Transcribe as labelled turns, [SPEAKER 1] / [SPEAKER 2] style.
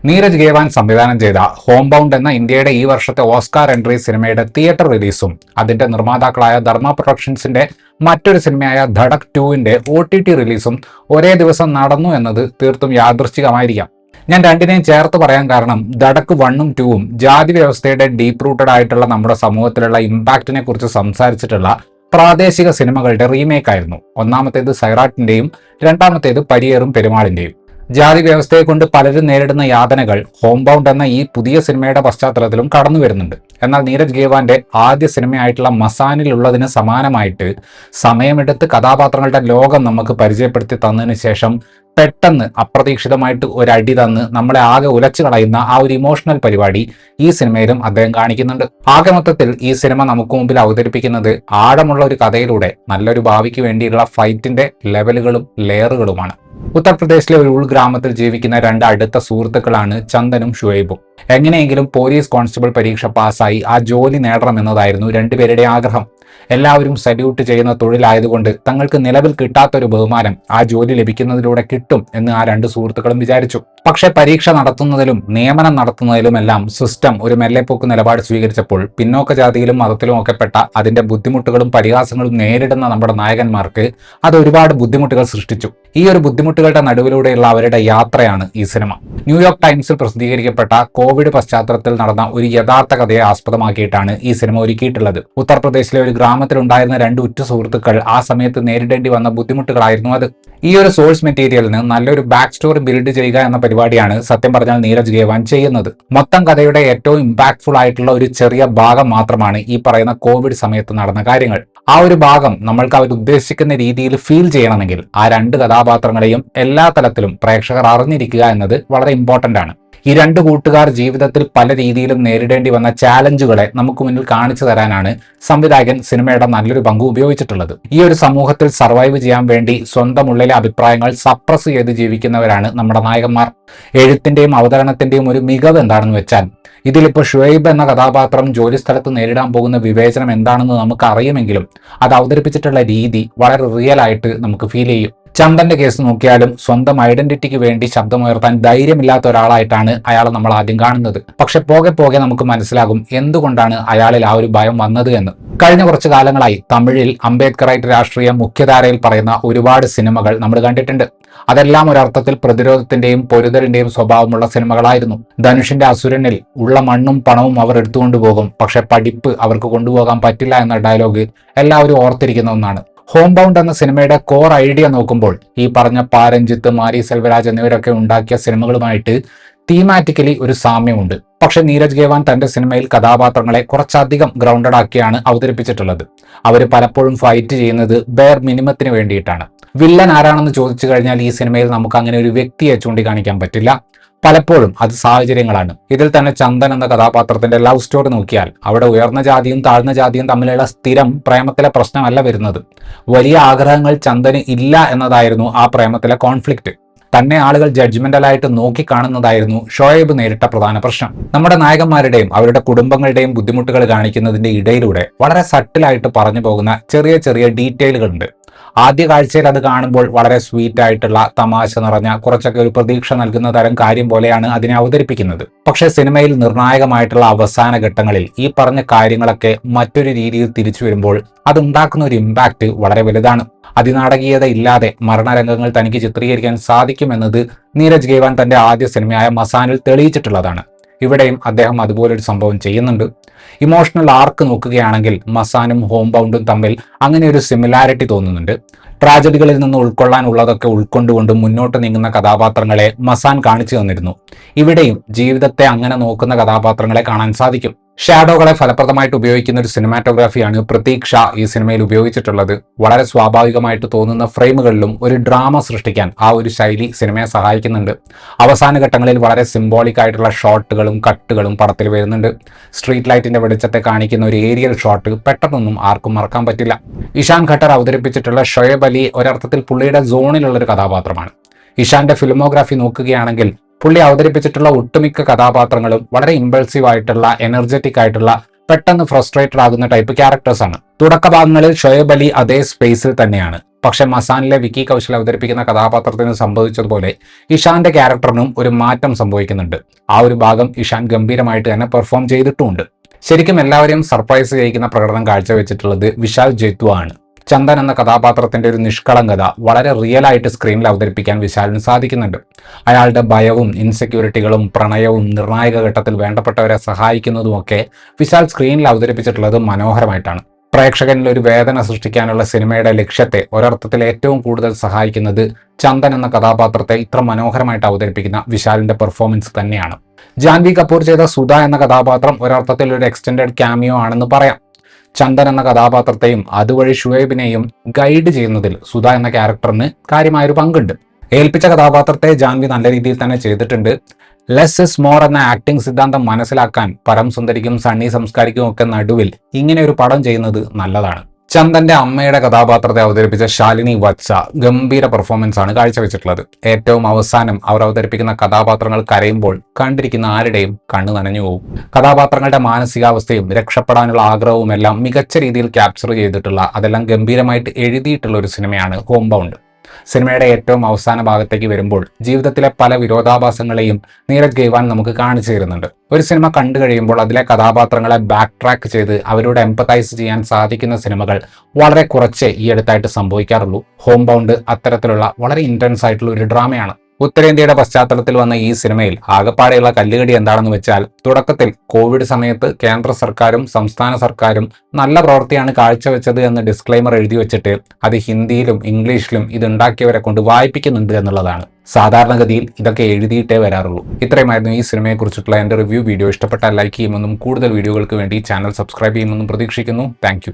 [SPEAKER 1] നീരജ് ഗേവാൻ സംവിധാനം ചെയ്ത home bound എന്ന ഇന്ത്യയുടെ ഈ വർഷത്തെ ഓസ്കാർ എൻട്രി സിനിമയുടെ തിയേറ്റർ റിലീസും അതിന്റെ നിർമ്മാതാക്കളായ ധർമ്മ പ്രൊഡക്ഷൻസിന്റെ മറ്റൊരു സിനിമയായ ധഡക് 2-ന്റെ OTT റിലീസും ഒരേ ദിവസം നടന്നു എന്നത് തീർത്തും യാദൃശ്ചികമായിരിക്കാം. ഞാൻ രണ്ടിനെയും ചേർത്ത് പറയാൻ കാരണം ധഡക് 1ഉം 2ഉം ജാതി വ്യവസ്ഥയുടെ ഡീപ്പ് റൂട്ടഡ് ആയിട്ടുള്ള നമ്മുടെ സമൂഹത്തിലുള്ള ഇമ്പാക്റ്റിനെ കുറിച്ച് സംസാരിച്ചിട്ടുള്ള പ്രാദേശിക സിനിമകളുടെ റീമേക്ക് ആയിരുന്നു. ഒന്നാമത്തേത് സൈറാട്ടിന്റെയും രണ്ടാമത്തേത് പരിയേറും പെരുമാളിന്റെയും. ജാതി വ്യവസ്ഥയെ കൊണ്ട് പലരും നേരിടുന്ന യാതനകൾ ഹോം ബൗണ്ട് എന്ന ഈ പുതിയ സിനിമയുടെ പശ്ചാത്തലത്തിലും കടന്നു വരുന്നുണ്ട്. എന്നാൽ നീരജ് ഗേവാന്റെ ആദ്യ സിനിമയായിട്ടുള്ള മസാനിലുള്ളതിന് സമാനമായിട്ട് സമയമെടുത്ത് കഥാപാത്രങ്ങളുടെ ലോകം നമുക്ക് പരിചയപ്പെടുത്തി തന്നതിന് ശേഷം പെട്ടെന്ന് അപ്രതീക്ഷിതമായിട്ട് ഒരടി തന്ന് നമ്മളെ ആകെ ഉലച്ചു കളയുന്ന ആ ഒരു ഇമോഷണൽ പരിപാടി ഈ സിനിമയിലും അദ്ദേഹം കാണിക്കുന്നുണ്ട്. ആകെ മൊത്തത്തിൽ ഈ സിനിമ നമുക്ക് മുമ്പിൽ അവതരിപ്പിക്കുന്നത് ആഴമുള്ള ഒരു കഥയിലൂടെ നല്ലൊരു ഭാവിക്ക് വേണ്ടിയുള്ള ഫൈറ്റിന്റെ ലെവലുകളും ലെയറുകളുമാണ്. ഉത്തർപ്രദേശിലെ ഒരു ഉൾഗ്രാമത്തിൽ ജീവിക്കുന്ന രണ്ട് അടുത്ത സുഹൃത്തുക്കളാണ് ചന്ദനും ഷുഹൈബും. എങ്ങനെയെങ്കിലും പോലീസ് കോൺസ്റ്റബിൾ പരീക്ഷ പാസ്സായി ആ ജോലി നേടണമെന്നതായിരുന്നു രണ്ടുപേരുടെ ആഗ്രഹം. എല്ലാവരും സല്യൂട്ട് ചെയ്യുന്ന തൊഴിലായതുകൊണ്ട് തങ്ങൾക്ക് നിലവിൽ കിട്ടാത്തൊരു ബഹുമാനം ആ ജോലി ലഭിക്കുന്നതിലൂടെ കിട്ടും എന്ന് ആ രണ്ട് സുഹൃത്തുക്കളും വിചാരിച്ചു. പക്ഷെ പരീക്ഷ നടത്തുന്നതിലും നിയമനം നടത്തുന്നതിലുമെല്ലാം സിസ്റ്റം ഒരു മെല്ലെപ്പോക്ക് നിലപാട് സ്വീകരിച്ചപ്പോൾ പിന്നോക്ക ജാതിയിലും മതത്തിലും ഒക്കെ പെട്ട അതിന്റെ ബുദ്ധിമുട്ടുകളും പരിഹാസങ്ങളും നേരിടുന്ന നമ്മുടെ നായകന്മാർക്ക് അത് ഒരുപാട് ബുദ്ധിമുട്ടുകൾ സൃഷ്ടിച്ചു. ഈ ഒരു ബുദ്ധിമുട്ടുകളുടെ നടുവിലൂടെയുള്ള അവരുടെ യാത്രയാണ് ഈ സിനിമ. ന്യൂയോർക്ക് ടൈംസിൽ പ്രസിദ്ധീകരിക്കപ്പെട്ട കോവിഡ് പശ്ചാത്തലത്തിൽ നടന്ന ഒരു യഥാർത്ഥ കഥയെ ആസ്പദമാക്കിയിട്ടാണ് ഈ സിനിമ ഒരുക്കിയിട്ടുള്ളത്. ഉത്തർപ്രദേശിലെ ഒരു ഗ്രാമത്തിലുണ്ടായിരുന്ന രണ്ട് ഉറ്റ സുഹൃത്തുക്കൾ ആ സമയത്ത് നേരിടേണ്ടി വന്ന ബുദ്ധിമുട്ടുകളായിരുന്നു അത്. ഈ ഒരു സോഴ്സ് മെറ്റീരിയലിന് നല്ലൊരു ബാക്ക് സ്റ്റോറി ബിൽഡ് ചെയ്യുക എന്ന പരിപാടിയാണ് സത്യം പറഞ്ഞാൽ നീരജ് ഗേവാൻ ചെയ്യുന്നത്. മൊത്തം കഥയുടെ ഏറ്റവും ഇമ്പാക്ട്ഫുൾ ആയിട്ടുള്ള ഒരു ചെറിയ ഭാഗം മാത്രമാണ് ഈ പറയുന്ന കോവിഡ് സമയത്ത് നടന്ന കാര്യങ്ങൾ. ആ ഒരു ഭാഗം നമ്മൾക്ക് അവർ ഉദ്ദേശിക്കുന്ന രീതിയിൽ ഫീൽ ചെയ്യണമെങ്കിൽ ആ രണ്ട് കഥാപാത്രങ്ങളെയും എല്ലാ തലത്തിലും പ്രേക്ഷകർ അറിഞ്ഞിരിക്കുക എന്നത് വളരെ ഇമ്പോർട്ടന്റ് ആണ്. ഈ രണ്ട് കൂട്ടുകാർ ജീവിതത്തിൽ പല രീതിയിലും നേരിടേണ്ടി വന്ന ചാലഞ്ചുകളെ നമുക്ക് മുന്നിൽ കാണിച്ചു തരാനാണ് സംവിധായകൻ സിനിമയുടെ നല്ലൊരു പങ്ക് ഉപയോഗിച്ചിട്ടുള്ളത്. ഈ ഒരു സമൂഹത്തിൽ സർവൈവ് ചെയ്യാൻ വേണ്ടി സ്വന്തം ഉള്ളിലെ അഭിപ്രായങ്ങൾ സപ്രസ് ചെയ്ത് ജീവിക്കുന്നവരാണ് നമ്മുടെ നായകന്മാർ. എഴുത്തിന്റെയും അവതരണത്തിന്റെയും ഒരു മികവ് എന്താണെന്ന് വെച്ചാൽ ഇതിലിപ്പോൾ ഷുഹൈബ് എന്ന കഥാപാത്രം ജോലി സ്ഥലത്ത് നേരിടാൻ പോകുന്ന വിവേചനം എന്താണെന്ന് നമുക്ക് അറിയുമെങ്കിലും അത് അവതരിപ്പിച്ചിട്ടുള്ള രീതി വളരെ റിയൽ ആയിട്ട് നമുക്ക് ഫീൽ ചെയ്യും. ചന്ദന്റെ കേസ് നോക്കിയാലും സ്വന്തം ഐഡന്റിറ്റിക്ക് വേണ്ടി ശബ്ദമുയർത്താൻ ധൈര്യമില്ലാത്ത ഒരാളായിട്ടാണ് അയാൾ നമ്മൾ ആദ്യം കാണുന്നത്. പക്ഷെ പോകെ പോകെ നമുക്ക് മനസ്സിലാകും എന്തുകൊണ്ടാണ് അയാളിൽ ആ ഒരു ഭയം വന്നത് എന്ന്. കഴിഞ്ഞ കുറച്ചു കാലങ്ങളായി തമിഴിൽ അംബേദ്കറൈറ്റ് രാഷ്ട്രീയം മുഖ്യധാരയിൽ പറയുന്ന ഒരുപാട് സിനിമകൾ നമ്മൾ കണ്ടിട്ടുണ്ട്. അതെല്ലാം ഒരർത്ഥത്തിൽ പ്രതിരോധത്തിന്റെയും പൊരുതലിന്റെയും സ്വഭാവമുള്ള സിനിമകളായിരുന്നു. ധനുഷിന്റെ അസുരനിൽ ഉള്ള മണ്ണും പണവും അവർ എടുത്തുകൊണ്ടുപോകും, പക്ഷെ പഠിപ്പ് അവർക്ക് കൊണ്ടുപോകാൻ പറ്റില്ല എന്ന ഡയലോഗ് എല്ലാവരും ഓർത്തിരിക്കുന്ന ഒന്നാണ്. ഹോം ബൗണ്ട് എന്ന സിനിമയുടെ കോർ ഐഡിയ നോക്കുമ്പോൾ ഈ പറഞ്ഞ പാരഞ്ജിത്ത്, മാരി സെൽവരാജ് എന്നിവരൊക്കെ ഉണ്ടാക്കിയ സിനിമകളുമായിട്ട് തീമാറ്റിക്കലി ഒരു സാമ്യമുണ്ട്. പക്ഷെ നീരജ് ഗേവാൻ തന്റെ സിനിമയിൽ കഥാപാത്രങ്ങളെ കുറച്ചധികം ഗ്രൗണ്ടഡ് ആക്കിയാണ് അവതരിപ്പിച്ചിട്ടുള്ളത്. അവർ പലപ്പോഴും ഫൈറ്റ് ചെയ്യുന്നത് ബെയർ മിനിമത്തിന് വേണ്ടിയിട്ടാണ്. വില്ലൻ ആരാണെന്ന് ചോദിച്ചു കഴിഞ്ഞാൽ ഈ സിനിമയിൽ നമുക്ക് അങ്ങനെ ഒരു വ്യക്തിയെ ചൂണ്ടിക്കാണിക്കാൻ പറ്റില്ല. പലപ്പോഴും അത് സാഹചര്യങ്ങളാണ്. ഇതിൽ തന്നെ ചന്ദൻ എന്ന കഥാപാത്രത്തിന്റെ ലവ് സ്റ്റോറി നോക്കിയാൽ അവിടെ ഉയർന്ന ജാതിയും താഴ്ന്ന ജാതിയും തമ്മിലുള്ള സ്ഥിരം പ്രേമത്തിലെ പ്രശ്നമല്ല വരുന്നത്. വലിയ ആഗ്രഹങ്ങൾ ചന്ദന് ഇല്ല എന്നതായിരുന്നു ആ പ്രേമത്തിലെ കോൺഫ്ലിക്റ്റ്. തന്നെ ആളുകൾ ജഡ്ജ്മെന്റലായിട്ട് നോക്കിക്കാണുന്നതായിരുന്നു ഷോയബ് നേരിട്ട പ്രധാന പ്രശ്നം. നമ്മുടെ നായകന്മാരുടെയും അവരുടെ കുടുംബങ്ങളുടെയും ബുദ്ധിമുട്ടുകൾ കാണിക്കുന്നതിന്റെ ഇടയിലൂടെ വളരെ സട്ടിലായിട്ട് പറഞ്ഞു പോകുന്ന ചെറിയ ചെറിയ ഡീറ്റെയിലുകളുണ്ട്. ആദ്യ കാഴ്ചയിൽ അത് കാണുമ്പോൾ വളരെ സ്വീറ്റ് ആയിട്ടുള്ള തമാശ നിറഞ്ഞ കുറച്ചൊക്കെ ഒരു പ്രതീക്ഷ നൽകുന്ന തരം കാര്യം പോലെയാണ് അതിനെ അവതരിപ്പിക്കുന്നത്. പക്ഷേ സിനിമയിൽ നിർണായകമായിട്ടുള്ള അവസാന ഘട്ടങ്ങളിൽ ഈ പറഞ്ഞ കാര്യങ്ങളൊക്കെ മറ്റൊരു രീതിയിൽ തിരിച്ചു വരുമ്പോൾ അതുണ്ടാക്കുന്ന ഒരു ഇമ്പാക്ട് വളരെ വലുതാണ്. അതിനാടകീയത ഇല്ലാതെ മരണരംഗങ്ങൾ തനിക്ക് ചിത്രീകരിക്കാൻ സാധിക്കുമെന്നത് നീരജ് ഗേവാൻ തന്റെ ആദ്യ സിനിമയായ മസാനിൽ തെളിയിച്ചിട്ടുള്ളതാണ്. ഇവിടെയും അദ്ദേഹം അതുപോലൊരു സംഭവം ചെയ്യുന്നുണ്ട്. ഇമോഷണൽ ആർക്ക് നോക്കുകയാണെങ്കിൽ മസാനും ഹോം ബൗണ്ടും തമ്മിൽ അങ്ങനെ ഒരു സിമിലാരിറ്റി തോന്നുന്നുണ്ട്. ട്രാജഡികളിൽ നിന്ന് ഉൾക്കൊള്ളാനുള്ളതൊക്കെ ഉൾക്കൊണ്ടുകൊണ്ടും മുന്നോട്ട് നീങ്ങുന്ന കഥാപാത്രങ്ങളെ മസാൻ കാണിച്ചു തന്നിരുന്നു. ഇവിടെയും ജീവിതത്തെ അങ്ങനെ നോക്കുന്ന കഥാപാത്രങ്ങളെ കാണാൻ സാധിക്കും. ഷാഡോകളെ ഫലപ്രദമായിട്ട് ഉപയോഗിക്കുന്ന ഒരു സിനിമാറ്റോഗ്രാഫിയാണ് പ്രതീക്ഷ ഈ സിനിമയിൽ ഉപയോഗിച്ചിട്ടുള്ളത്. വളരെ സ്വാഭാവികമായിട്ട് തോന്നുന്ന ഫ്രെയിമുകളിലും ഒരു ഡ്രാമ സൃഷ്ടിക്കാൻ ആ ഒരു ശൈലി സിനിമയെ സഹായിക്കുന്നുണ്ട്. അവസാന ഘട്ടങ്ങളിൽ വളരെ സിംബോളിക് ആയിട്ടുള്ള ഷോട്ടുകളും കട്ടുകളും പടത്തിൽ വരുന്നുണ്ട്. സ്ട്രീറ്റ് ലൈറ്റിന്റെ വെളിച്ചത്തെ കാണിക്കുന്ന ഒരു ഏരിയൽ ഷോട്ട് പെട്ടെന്നൊന്നും ആർക്കും മറക്കാൻ പറ്റില്ല. ഇഷാൻ ഖട്ടർ അവതരിപ്പിച്ചിട്ടുള്ള ഷൊയബ് അലി ഒരർത്ഥത്തിൽ പുള്ളിയുടെ സോണിലുള്ള ഒരു കഥാപാത്രമാണ്. ഇഷാന്റെ ഫിലിമോഗ്രാഫി നോക്കുകയാണെങ്കിൽ പുള്ളി അവതരിപ്പിച്ചിട്ടുള്ള ഒട്ടുമിക്ക കഥാപാത്രങ്ങളും വളരെ ഇമ്പൾസീവ് ആയിട്ടുള്ള എനർജറ്റിക് ആയിട്ടുള്ള പെട്ടെന്ന് ഫ്രസ്ട്രേറ്റഡ് ആകുന്ന ടൈപ്പ് ക്യാരക്ടേഴ്സാണ്. തുടക്കഭാഗങ്ങളിൽ ഷൊയബ് അലി അതേ സ്പേസിൽ തന്നെയാണ്. പക്ഷെ മസാനിലെ വിക്കി കൗശൽ അവതരിപ്പിക്കുന്ന കഥാപാത്രത്തിന് സംഭവിച്ചതുപോലെ ഇഷാന്റെ ക്യാരക്ടറിനും ഒരു മാറ്റം സംഭവിക്കുന്നുണ്ട്. ആ ഒരു ഭാഗം ഇഷാൻ ഗംഭീരമായിട്ട് തന്നെ പെർഫോം ചെയ്തിട്ടുമുണ്ട്. ശരിക്കും എല്ലാവരെയും സർപ്രൈസ് ചെയ്യിക്കുന്ന പ്രകടനം കാഴ്ചവെച്ചിട്ടുള്ളത് വിശാൽ ജയ്ത്വ ആണ്. ചന്ദൻ എന്ന കഥാപാത്രത്തിന്റെ ഒരു നിഷ്കളങ്കത വളരെ റിയൽ ആയിട്ട് സ്ക്രീനിൽ അവതരിപ്പിക്കാൻ വിശാലിന് സാധിക്കുന്നുണ്ട്. അയാളുടെ ഭയവും ഇൻസെക്യൂരിറ്റികളും പ്രണയവും നിർണായക ഘട്ടത്തിൽ വേണ്ടപ്പെട്ടവരെ സഹായിക്കുന്നതുമൊക്കെ വിശാൽ സ്ക്രീനിൽ അവതരിപ്പിച്ചിട്ടുള്ളത് മനോഹരമായിട്ടാണ്. പ്രേക്ഷകനിൽ ഒരു വേദന സൃഷ്ടിക്കാനുള്ള സിനിമയുടെ ലക്ഷ്യത്തെ ഒരർത്ഥത്തിൽ ഏറ്റവും കൂടുതൽ സഹായിക്കുന്നത് ചന്ദൻ എന്ന കഥാപാത്രത്തെ ഇത്ര മനോഹരമായിട്ട് അവതരിപ്പിക്കുന്ന വിശാലിന്റെ പെർഫോമൻസ് തന്നെയാണ്. ജാൻവി കപൂർ ചെയ്ത സുധ എന്ന കഥാപാത്രം ഒരർത്ഥത്തിൽ ഒരു എക്സ്റ്റൻഡഡ് ക്യാമിയോ ആണെന്ന് പറയാം. ചന്ദൻ എന്ന കഥാപാത്രത്തെയും അതുവഴി ഷുഹൈബിനെയും ഗൈഡ് ചെയ്യുന്നതിൽ സുധ എന്ന ക്യാരക്ടറിന് കാര്യമായൊരു പങ്കുണ്ട്. ഏൽപ്പിച്ച കഥാപാത്രത്തെ ജാൻവി നല്ല രീതിയിൽ തന്നെ ചെയ്തിട്ടുണ്ട്. ലെസ് ഇസ് മോർ എന്ന ആക്ടിംഗ് സിദ്ധാന്തം മനസ്സിലാക്കാൻ പരം സുന്ദരിക്കും സണ്ണി സംസ്കാരിക്കും ഒക്കെ നടുവിൽ ഇങ്ങനെ ഒരു പടം ചെയ്യുന്നത് നല്ലതാണ്. ചന്ദന്റെ അമ്മയുടെ കഥാപാത്രത്തെ അവതരിപ്പിച്ച ശാലിനി വത്സ ഗംഭീര പെർഫോമൻസ് ആണ് കാഴ്ചവെച്ചിട്ടുള്ളത്. ഏറ്റവും അവസാനം അവർ അവതരിപ്പിക്കുന്ന കഥാപാത്രങ്ങൾ കരയുമ്പോൾ കണ്ടിരിക്കുന്ന ആരുടെയും കണ്ണു നനഞ്ഞു പോകും. കഥാപാത്രങ്ങളുടെ മാനസികാവസ്ഥയും രക്ഷപ്പെടാനുള്ള ആഗ്രഹവും എല്ലാം മികച്ച രീതിയിൽ ക്യാപ്ചർ ചെയ്തിട്ടുള്ള, അതെല്ലാം ഗംഭീരമായിട്ട് എഴുതിയിട്ടുള്ള ഒരു സിനിമയാണ് ഹോം ബൗണ്ട്. സിനിമയുടെ ഏറ്റവും അവസാന ഭാഗത്തേക്ക് വരുമ്പോൾ ജീവിതത്തിലെ പല വിരോധാഭാസങ്ങളെയും നീരജ് ഗെയ്വാൻ നമുക്ക് കാണിച്ചു തരുന്നുണ്ട്. ഒരു സിനിമ കണ്ടു കഴിയുമ്പോൾ അതിലെ കഥാപാത്രങ്ങളെ ബാക്ക് ട്രാക്ക് ചെയ്ത് അവരോട് എംപതൈസ് ചെയ്യാൻ സാധിക്കുന്ന സിനിമകൾ വളരെ കുറച്ചേ ഈ അടുത്തായിട്ട് സംഭവിക്കാറുള്ളൂ. ഹോം ബൗണ്ട് അത്തരത്തിലുള്ള വളരെ ഇന്റൻസ് ആയിട്ടുള്ള ഒരു ഡ്രാമയാണ്. ഉത്തരേന്ത്യയുടെ പശ്ചാത്തലത്തിൽ വന്ന ഈ സിനിമയിൽ ആകപ്പാടെയുള്ള കല്ലുകടി എന്താണെന്ന് വെച്ചാൽ, തുടക്കത്തിൽ കോവിഡ് സമയത്ത് കേന്ദ്ര സർക്കാരും സംസ്ഥാന സർക്കാരും നല്ല പ്രവൃത്തിയാണ് കാഴ്ചവെച്ചത് എന്ന് ഡിസ്ക്ലൈമർ എഴുതി വെച്ചിട്ട് അത് ഹിന്ദിയിലും ഇംഗ്ലീഷിലും ഇതുണ്ടാക്കിയവരെ കൊണ്ട് വായിപ്പിക്കുന്നുണ്ട് എന്നുള്ളതാണ്. സാധാരണഗതിയിൽ ഇതൊക്കെ എഴുതിയിട്ടേ വരാറുള്ളൂ. ഇത്രയുമായിരുന്നു ഈ സിനിമയെക്കുറിച്ചിട്ടുള്ള എൻ്റെ റിവ്യൂ വീഡിയോ. ഇഷ്ടപ്പെട്ടാൽ ലൈക്ക് ചെയ്യുമെന്നും കൂടുതൽ വീഡിയോകൾക്ക് വേണ്ടി ചാനൽ സബ്സ്ക്രൈബ് ചെയ്യുമെന്നും പ്രതീക്ഷിക്കുന്നു. താങ്ക്